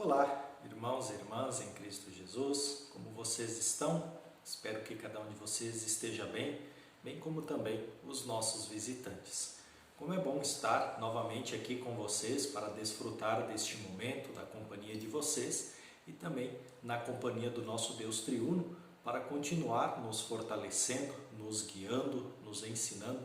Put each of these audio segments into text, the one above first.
Olá, irmãos e irmãs em Cristo Jesus, como vocês estão? Espero que cada um de vocês esteja bem, bem como também os nossos visitantes. Como é bom estar novamente aqui com vocês para desfrutar deste momento, da companhia de vocês e também na companhia do nosso Deus triuno, para continuar nos fortalecendo, nos guiando, nos ensinando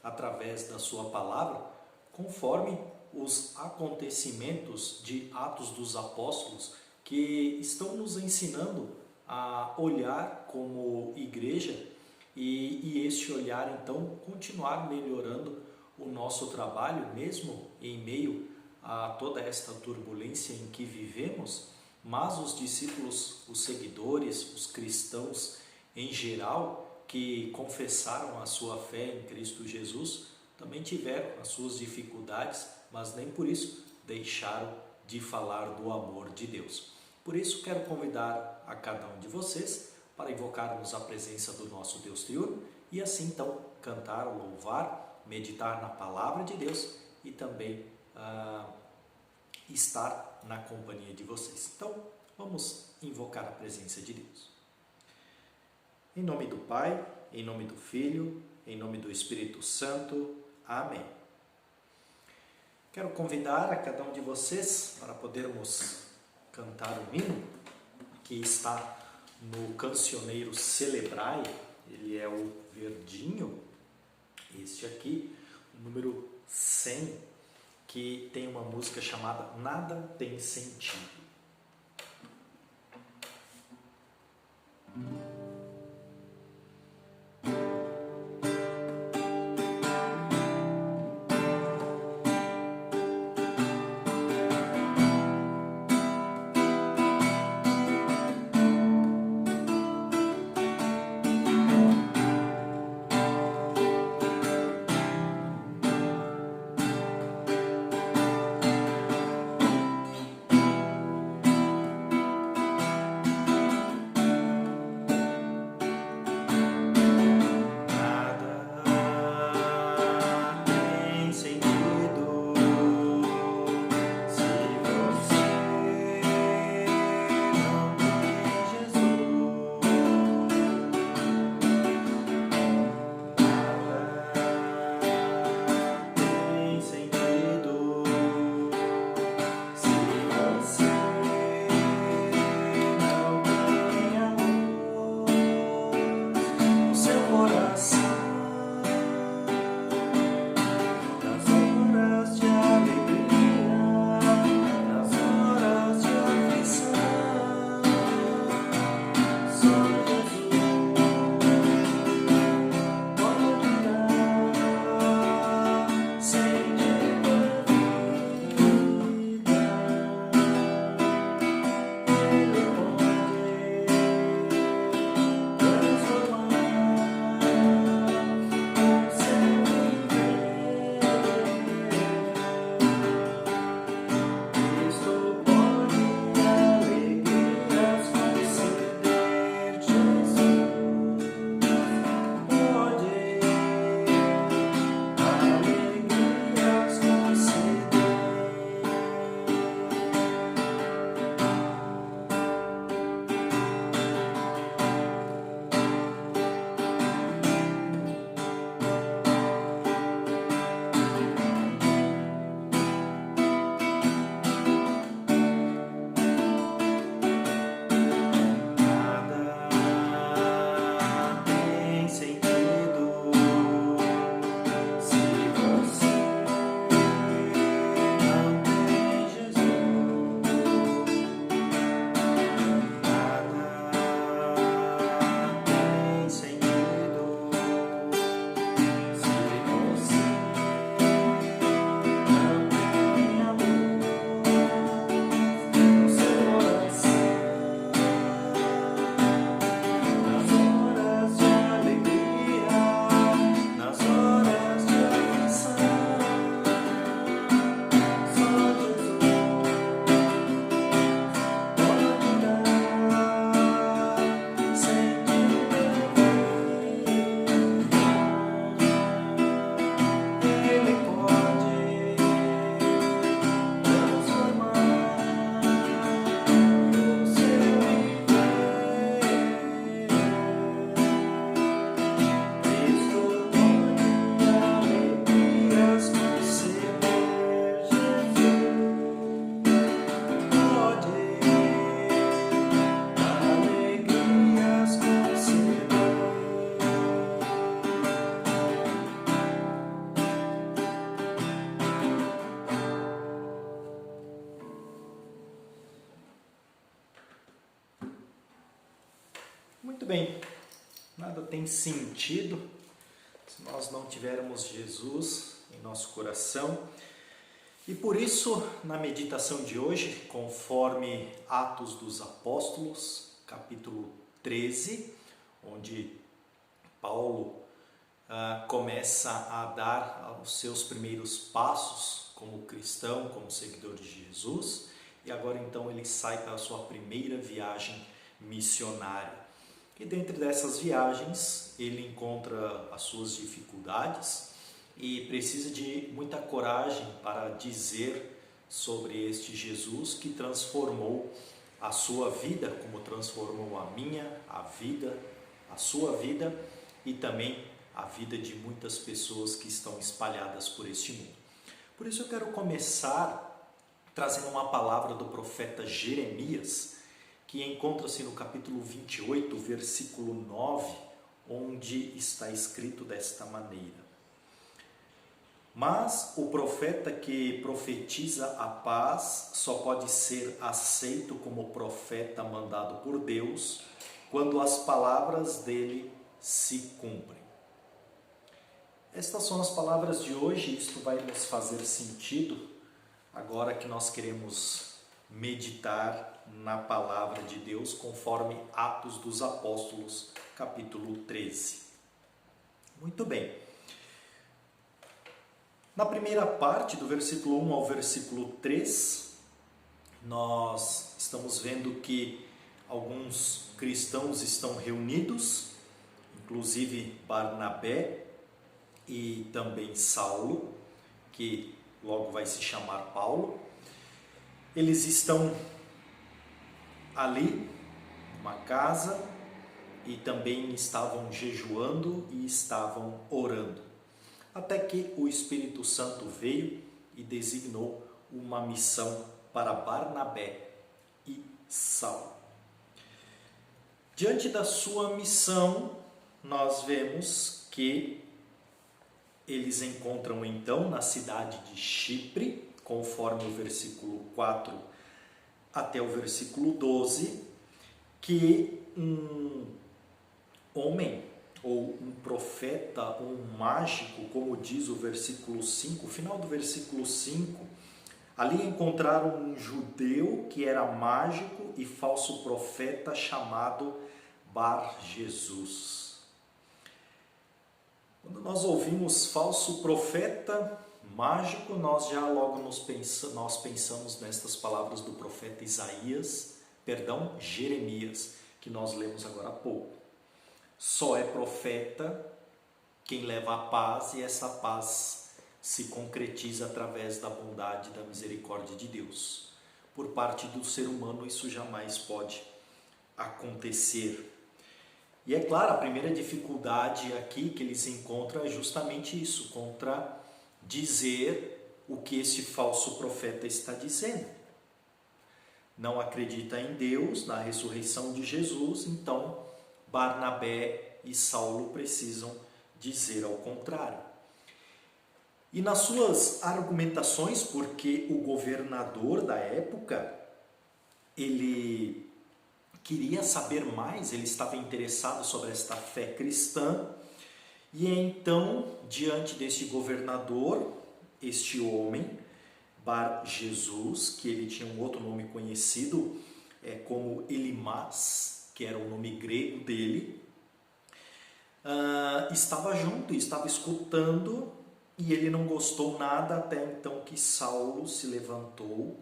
através da sua palavra, conforme os acontecimentos de Atos dos Apóstolos que estão nos ensinando a olhar como igreja e este olhar então continuar melhorando o nosso trabalho mesmo em meio a toda esta turbulência em que vivemos, mas os discípulos, os seguidores, os cristãos em geral que confessaram a sua fé em Cristo Jesus também tiveram as suas dificuldades, mas nem por isso deixaram de falar do amor de Deus. Por isso quero convidar a cada um de vocês para invocarmos a presença do nosso Deus triuno e assim então cantar, louvar, meditar na palavra de Deus e também estar na companhia de vocês. Então vamos invocar a presença de Deus. Em nome do Pai, em nome do Filho, em nome do Espírito Santo. Amém. Quero convidar a cada um de vocês para podermos cantar um hino que está no cancioneiro Celebrai. Ele é o verdinho, este aqui, o número 100, que tem uma música chamada Nada Tem Sentido. bem, nada tem sentido se nós não tivermos Jesus em nosso coração. E por isso, na meditação de hoje, conforme Atos dos Apóstolos, capítulo 13, onde Paulo começa a dar os seus primeiros passos como cristão, como seguidor de Jesus, e agora então ele sai para a sua primeira viagem missionária. E dentro dessas viagens ele encontra as suas dificuldades e precisa de muita coragem para dizer sobre este Jesus que transformou a sua vida, como transformou a minha, a vida, a sua vida e também a vida de muitas pessoas que estão espalhadas por este mundo. Por isso eu quero começar trazendo uma palavra do profeta Jeremias, que encontra-se no capítulo 28, versículo 9, onde está escrito desta maneira: Mas o profeta que profetiza a paz só pode ser aceito como profeta mandado por Deus quando as palavras dele se cumprem. Estas são as palavras de hoje, isto vai nos fazer sentido agora que nós queremos meditar na palavra de Deus conforme Atos dos Apóstolos, capítulo 13. Muito bem. Na primeira parte, do versículo 1 ao versículo 3, nós estamos vendo que alguns cristãos estão reunidos, inclusive Barnabé e também Saulo, que logo vai se chamar Paulo. Eles estão ali, numa casa, e também estavam jejuando e estavam orando. Até que o Espírito Santo veio e designou uma missão para Barnabé e Saulo. Diante da sua missão, nós vemos que eles encontram então na cidade de Chipre, conforme o versículo 4 até o versículo 12, que um homem ou um profeta, um mágico, como diz o versículo 5, o final do versículo 5, ali encontraram um judeu que era mágico e falso profeta chamado Bar-Jesus. Quando nós ouvimos falso profeta, mágico, nós já logo nós pensamos nestas palavras do profeta Jeremias, que nós lemos agora há pouco. Só é profeta quem leva a paz, e essa paz se concretiza através da bondade e da misericórdia de Deus. Por parte do ser humano, isso jamais pode acontecer. E é claro, a primeira dificuldade aqui que eles encontram é justamente isso, contra dizer o que esse falso profeta está dizendo. Não acredita em Deus, na ressurreição de Jesus, então Barnabé e Saulo precisam dizer ao contrário. E nas suas argumentações, porque o governador da época, ele queria saber mais, ele estava interessado sobre esta fé cristã, e então, diante deste governador, este homem, Bar-Jesus, que ele tinha um outro nome conhecido como Elimas, que era o nome grego dele, estava junto, estava escutando, e ele não gostou nada até então que Saulo se levantou.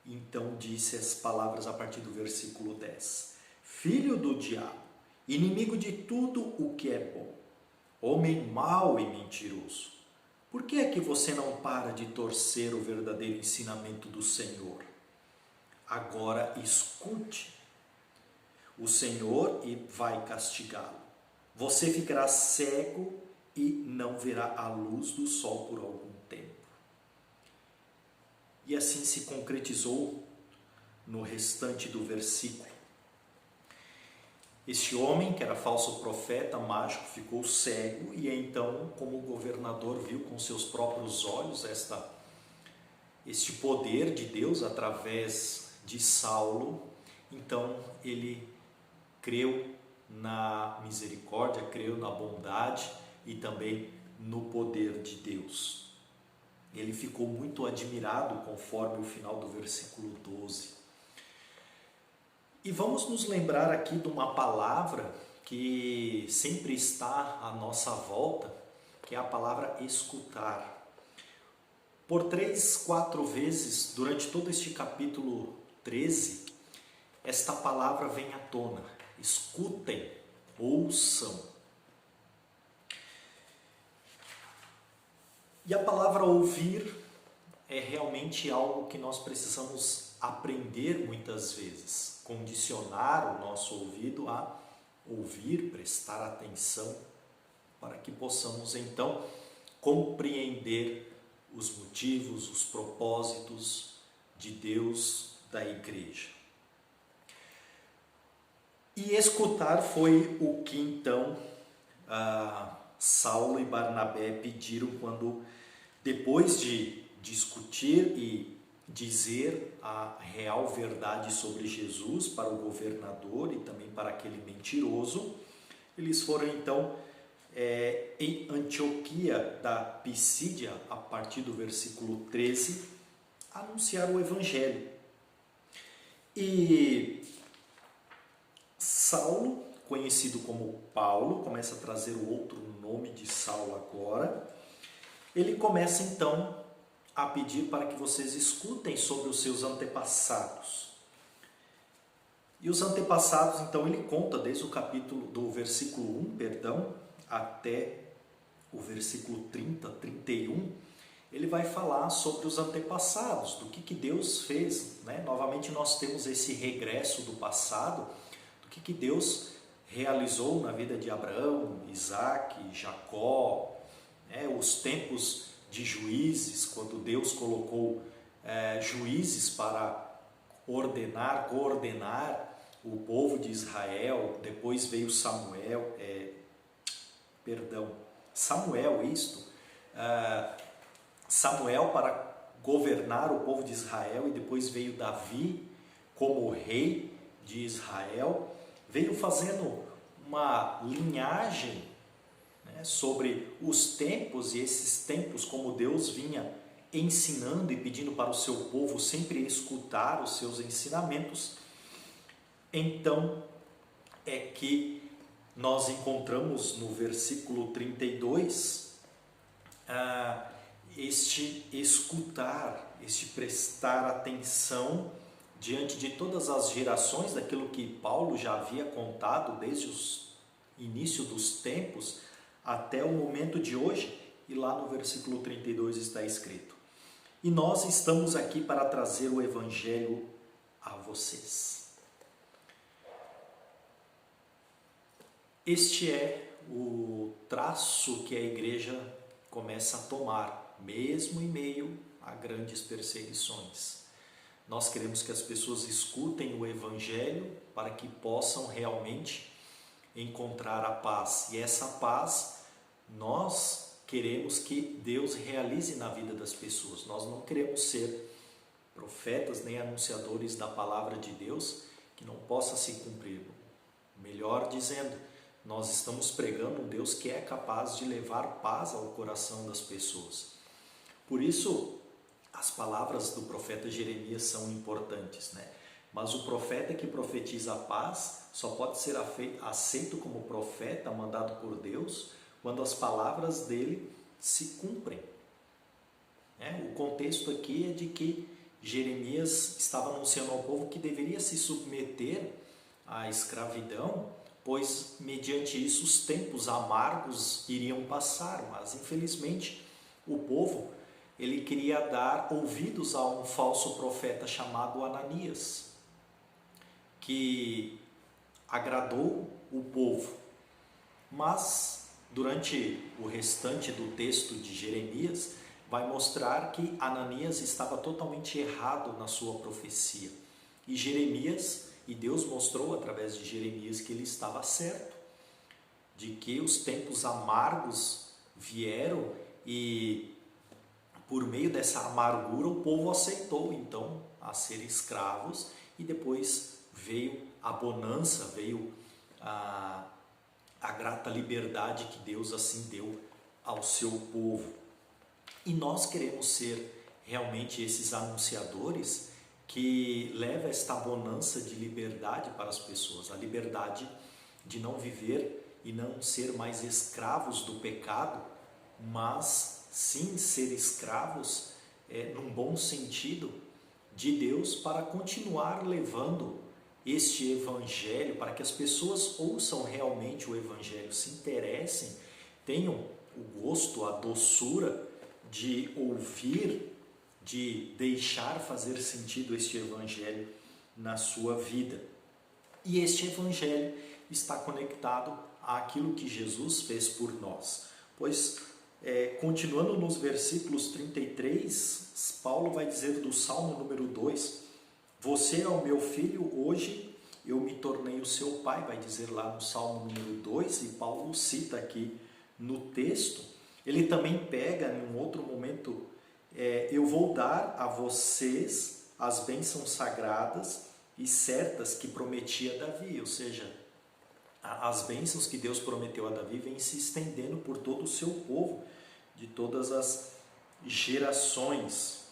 Então disse as palavras a partir do versículo 10. Filho do diabo, inimigo de tudo o que é bom, homem mau e mentiroso, por que é que você não para de torcer o verdadeiro ensinamento do Senhor? Agora escute. O Senhor vai castigá-lo. Você ficará cego e não verá a luz do sol por algum tempo. E assim se concretizou no restante do versículo. Este homem, que era falso profeta, mágico, ficou cego, e então, como o governador viu com seus próprios olhos este poder de Deus através de Saulo, então ele creu na misericórdia, creio na bondade e também no poder de Deus. Ele ficou muito admirado conforme o final do versículo 12. E vamos nos lembrar aqui de uma palavra que sempre está à nossa volta, que é a palavra escutar. Por 3, 4 vezes, durante todo este capítulo 13, esta palavra vem à tona. Escutem, ouçam. E a palavra ouvir é realmente algo que nós precisamos aprender muitas vezes. Condicionar o nosso ouvido a ouvir, prestar atenção, para que possamos então compreender os motivos, os propósitos de Deus da igreja. E escutar foi o que então Saulo e Barnabé pediram quando, depois de discutir e dizer a real verdade sobre Jesus para o governador e também para aquele mentiroso, eles foram então em Antioquia da Pisídia, a partir do versículo 13, anunciar o Evangelho. E Saulo, conhecido como Paulo, começa a trazer o outro nome de Saulo agora. Ele começa então a pedir para que vocês escutem sobre os seus antepassados. E os antepassados, então, ele conta desde o capítulo do versículo 1, até o versículo 30, 31, ele vai falar sobre os antepassados, do que Deus fez, né? Novamente nós temos esse regresso do passado, do que Deus realizou na vida de Abraão, Isaac, Jacó, né? Os tempos de juízes, quando Deus colocou juízes para ordenar, coordenar o povo de Israel. Depois veio Samuel, Samuel para governar o povo de Israel, e depois veio Davi como rei de Israel. Veio fazendo uma linhagem, né, sobre os tempos, e esses tempos como Deus vinha ensinando e pedindo para o seu povo sempre escutar os seus ensinamentos. Então é que nós encontramos no versículo 32 este escutar, este prestar atenção diante de todas as gerações, daquilo que Paulo já havia contado desde o início dos tempos até o momento de hoje. E lá no versículo 32 está escrito: e nós estamos aqui para trazer o Evangelho a vocês. Este é o traço que a igreja começa a tomar, mesmo em meio a grandes perseguições. Nós queremos que as pessoas escutem o Evangelho para que possam realmente encontrar a paz. E essa paz nós queremos que Deus realize na vida das pessoas. Nós não queremos ser profetas nem anunciadores da palavra de Deus que não possa se cumprir. Melhor dizendo, nós estamos pregando um Deus que é capaz de levar paz ao coração das pessoas. Por isso, as palavras do profeta Jeremias são importantes, né? Mas o profeta que profetiza a paz só pode ser aceito como profeta mandado por Deus quando as palavras dele se cumprem. O contexto aqui é de que Jeremias estava anunciando ao povo que deveria se submeter à escravidão, pois mediante isso os tempos amargos iriam passar. Mas infelizmente o povo ele queria dar ouvidos a um falso profeta chamado Ananias, que agradou o povo. Mas durante o restante do texto de Jeremias vai mostrar que Ananias estava totalmente errado na sua profecia. E Deus mostrou através de Jeremias que ele estava certo, de que os tempos amargos vieram e por meio dessa amargura o povo aceitou então a ser escravos, e depois veio a bonança, veio a grata liberdade que Deus assim deu ao seu povo. E nós queremos ser realmente esses anunciadores que levam esta bonança de liberdade para as pessoas, a liberdade de não viver e não ser mais escravos do pecado, mas sim ser escravos, num bom sentido, de Deus, para continuar levando este Evangelho, para que as pessoas ouçam realmente o Evangelho, se interessem, tenham o gosto, a doçura de ouvir, de deixar fazer sentido este Evangelho na sua vida. E este Evangelho está conectado àquilo que Jesus fez por nós. Pois, continuando nos versículos 33, Paulo vai dizer do Salmo número 2, você é o meu filho, hoje eu me tornei o seu pai, vai dizer lá no Salmo número 2, e Paulo cita aqui no texto. Ele também pega, em um outro momento, eu vou dar a vocês as bênçãos sagradas e certas que prometia Davi, ou seja, as bênçãos que Deus prometeu a Davi vêm se estendendo por todo o seu povo, de todas as gerações.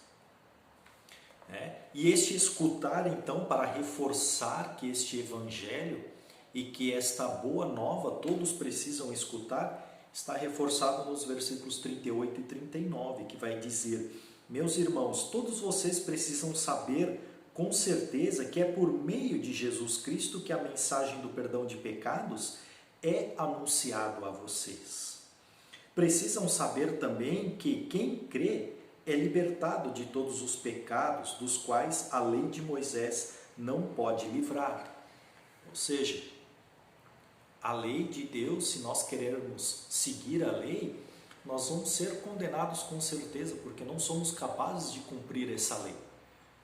E este escutar, então, para reforçar que este Evangelho e que esta boa nova todos precisam escutar, está reforçado nos versículos 38 e 39, que vai dizer: meus irmãos, todos vocês precisam saber com certeza que é por meio de Jesus Cristo que a mensagem do perdão de pecados é anunciado a vocês. Precisam saber também que quem crê é libertado de todos os pecados dos quais a lei de Moisés não pode livrar. Ou seja, a lei de Deus, se nós querermos seguir a lei, nós vamos ser condenados com certeza, porque não somos capazes de cumprir essa lei.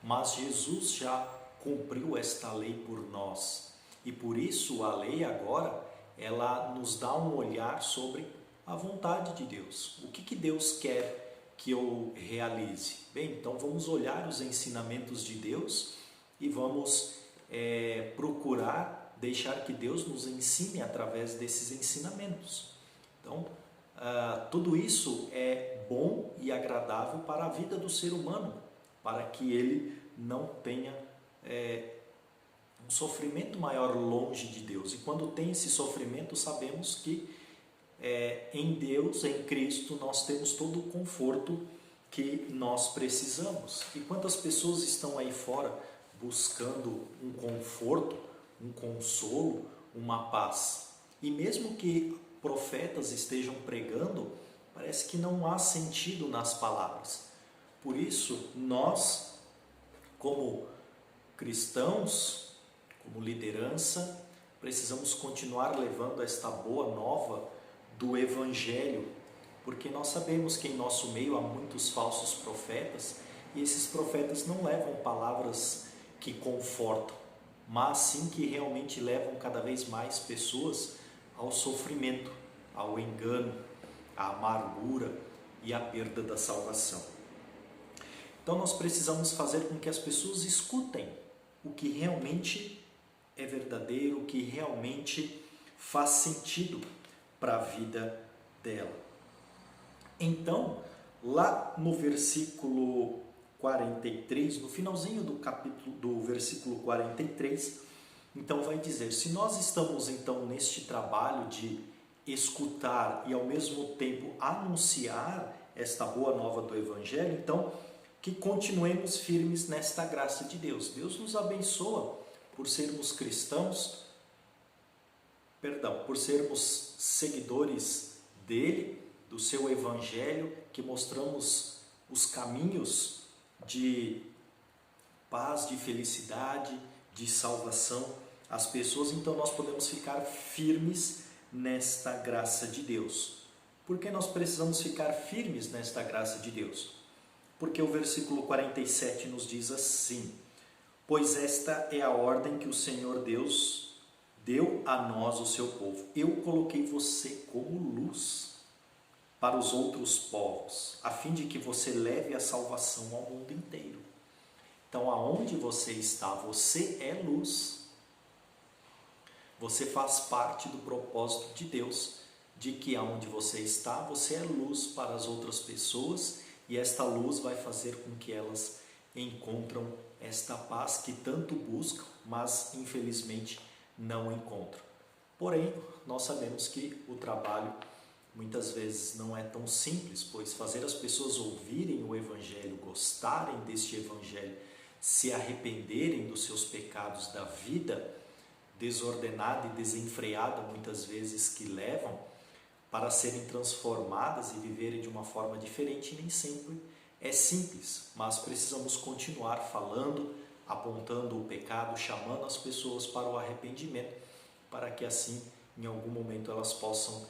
Mas Jesus já cumpriu esta lei por nós. E por isso a lei agora, ela nos dá um olhar sobre a vontade de Deus. O que Deus quer que eu realize? Bem, então vamos olhar os ensinamentos de Deus e vamos procurar deixar que Deus nos ensine através desses ensinamentos. Então, tudo isso é bom e agradável para a vida do ser humano, para que ele não tenha um sofrimento maior longe de Deus. E quando tem esse sofrimento, sabemos que em Deus, em Cristo, nós temos todo o conforto que nós precisamos. E quantas pessoas estão aí fora buscando um conforto, um consolo, uma paz? E mesmo que profetas estejam pregando, parece que não há sentido nas palavras. Por isso, nós, como cristãos, como liderança, precisamos continuar levando esta boa nova do Evangelho, porque nós sabemos que em nosso meio há muitos falsos profetas, e esses profetas não levam palavras que confortam, mas sim que realmente levam cada vez mais pessoas ao sofrimento, ao engano, à amargura e à perda da salvação. Então nós precisamos fazer com que as pessoas escutem o que realmente é verdadeiro, o que realmente faz sentido para a vida dela. Então, lá no versículo 43, no finalzinho do capítulo, do versículo 43, então vai dizer: se nós estamos então neste trabalho de escutar e ao mesmo tempo anunciar esta boa nova do Evangelho, então que continuemos firmes nesta graça de Deus. Deus nos abençoa por sermos cristãos, por sermos seguidores dele, do seu Evangelho, que mostramos os caminhos de paz, de felicidade, de salvação às pessoas. Então nós podemos ficar firmes nesta graça de Deus. Por que nós precisamos ficar firmes nesta graça de Deus? Porque o versículo 47 nos diz assim: pois esta é a ordem que o Senhor Deus deu a nós, o seu povo. Eu coloquei você como luz para os outros povos, a fim de que você leve a salvação ao mundo inteiro. Então, aonde você está, você é luz. você faz parte do propósito de Deus, de que aonde você está, você é luz para as outras pessoas e esta luz vai fazer com que elas encontram esta paz que tanto buscam, mas infelizmente não encontram. Porém, nós sabemos que o trabalho muitas vezes não é tão simples, pois fazer as pessoas ouvirem o Evangelho, gostarem deste Evangelho, se arrependerem dos seus pecados, da vida desordenada e desenfreada muitas vezes que levam para serem transformadas e viverem de uma forma diferente, nem sempre é simples, mas precisamos continuar falando, apontando o pecado, chamando as pessoas para o arrependimento, para que assim, em algum momento, elas possam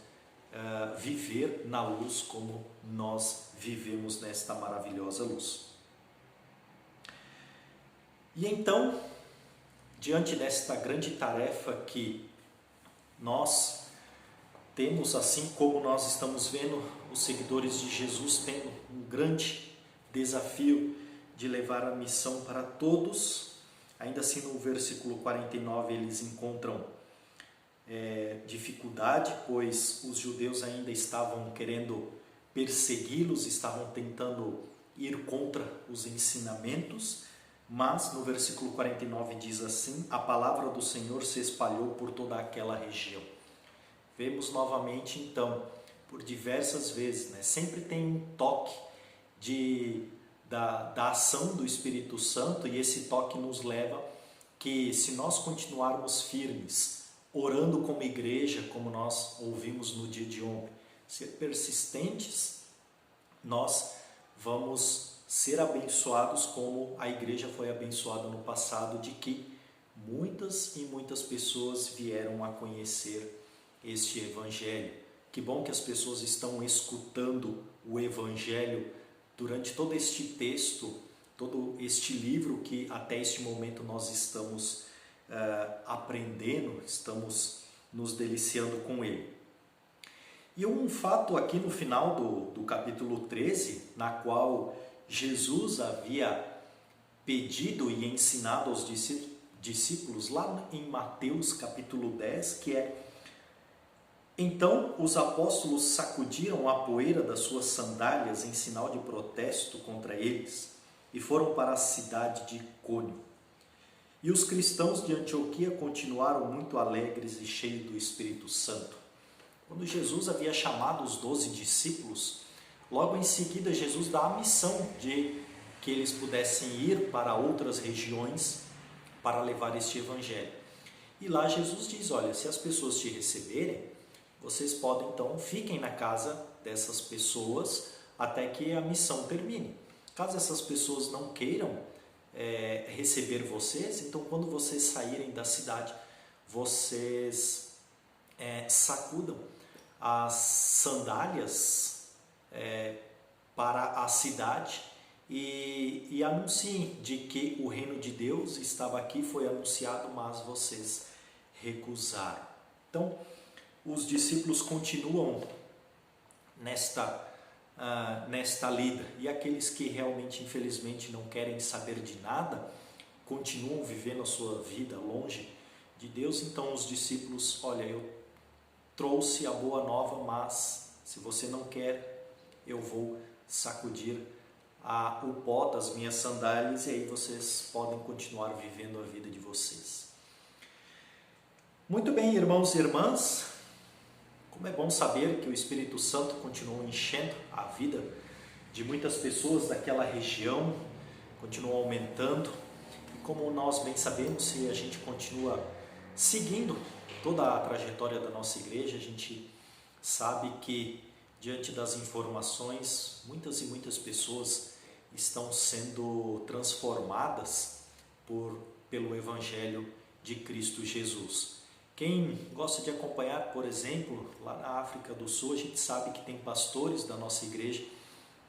viver na luz como nós vivemos nesta maravilhosa luz. E então, diante desta grande tarefa que nós temos, assim como nós estamos vendo os seguidores de Jesus tendo um grande desafio de levar a missão para todos, ainda assim no versículo 49 eles encontram dificuldade, pois os judeus ainda estavam querendo persegui-los, estavam tentando ir contra os ensinamentos, mas no versículo 49 diz assim: a palavra do Senhor se espalhou por toda aquela região. Vemos novamente então, por diversas vezes, sempre tem um toque da ação do Espírito Santo, e esse toque nos leva que, se nós continuarmos firmes, orando como igreja, como nós ouvimos no dia de ontem, ser persistentes, nós vamos ser abençoados como a igreja foi abençoada no passado, de que muitas e muitas pessoas vieram a conhecer este Evangelho. Que bom que as pessoas estão escutando o Evangelho durante todo este texto, todo este livro que até este momento nós estamos aprendendo, estamos nos deliciando com ele. E um fato aqui no final do capítulo 13, na qual Jesus havia pedido e ensinado aos discípulos, lá em Mateus capítulo 10, que é: então os apóstolos sacudiram a poeira das suas sandálias em sinal de protesto contra eles e foram para a cidade de Icônio. E os cristãos de Antioquia continuaram muito alegres e cheios do Espírito Santo. Quando Jesus havia chamado os 12 discípulos, logo em seguida Jesus dá a missão de que eles pudessem ir para outras regiões para levar este Evangelho. E lá Jesus diz: olha, se as pessoas te receberem, vocês podem então, fiquem na casa dessas pessoas até que a missão termine. Caso essas pessoas não queiram receber vocês, então quando vocês saírem da cidade, vocês sacudam as sandálias para a cidade e anunciem de que o reino de Deus estava aqui, foi anunciado, mas vocês recusaram. Então, os discípulos continuam nesta lida, e aqueles que realmente, infelizmente, não querem saber de nada, continuam vivendo a sua vida longe de Deus. Então os discípulos: olha, eu trouxe a boa nova, mas se você não quer, eu vou sacudir o pó das minhas sandálias e aí vocês podem continuar vivendo a vida de vocês. Muito bem, irmãos e irmãs, como é bom saber que o Espírito Santo continuou enchendo a vida de muitas pessoas daquela região, continuou aumentando, e como nós bem sabemos, se a gente continua seguindo toda a trajetória da nossa igreja, a gente sabe que, diante das informações, muitas e muitas pessoas estão sendo transformadas pelo Evangelho de Cristo Jesus. Quem gosta de acompanhar, por exemplo, lá na África do Sul, a gente sabe que tem pastores da nossa igreja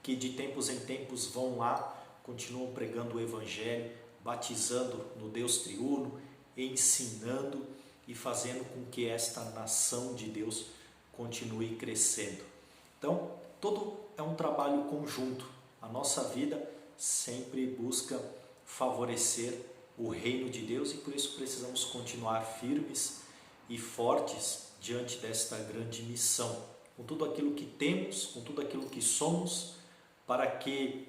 que de tempos em tempos vão lá, continuam pregando o Evangelho, batizando no Deus triuno, ensinando e fazendo com que esta nação de Deus continue crescendo. Então, todo é um trabalho conjunto. A nossa vida sempre busca favorecer o reino de Deus e por isso precisamos continuar firmes e fortes diante desta grande missão, com tudo aquilo que temos, com tudo aquilo que somos, para que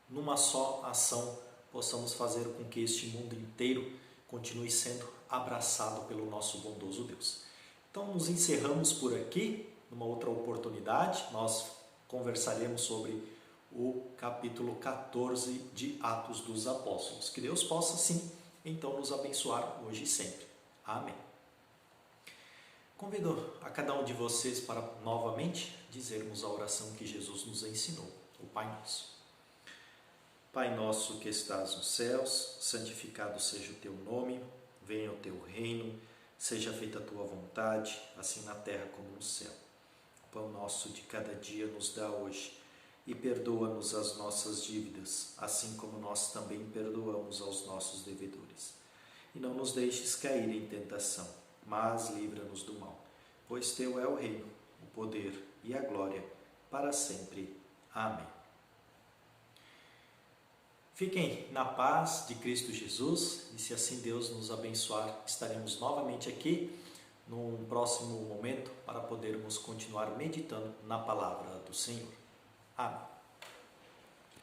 numa só ação possamos fazer com que este mundo inteiro continue sendo abraçado pelo nosso bondoso Deus. Então nos encerramos por aqui. Numa outra oportunidade nós conversaremos sobre o capítulo 14 de Atos dos Apóstolos. Que Deus possa sim então nos abençoar hoje e sempre. Amém. Convido a cada um de vocês para novamente dizermos a oração que Jesus nos ensinou, o Pai Nosso. Pai nosso que estás nos céus, santificado seja o teu nome, venha o teu reino, seja feita a tua vontade, assim na terra como no céu. O pão nosso de cada dia nos dá hoje e perdoa-nos as nossas dívidas, assim como nós também perdoamos aos nossos devedores. E não nos deixes cair em tentação, mas livra-nos do mal, pois teu é o reino, o poder e a glória para sempre. Amém. Fiquem na paz de Cristo Jesus e, se assim Deus nos abençoar, estaremos novamente aqui num próximo momento para podermos continuar meditando na palavra do Senhor. Amém.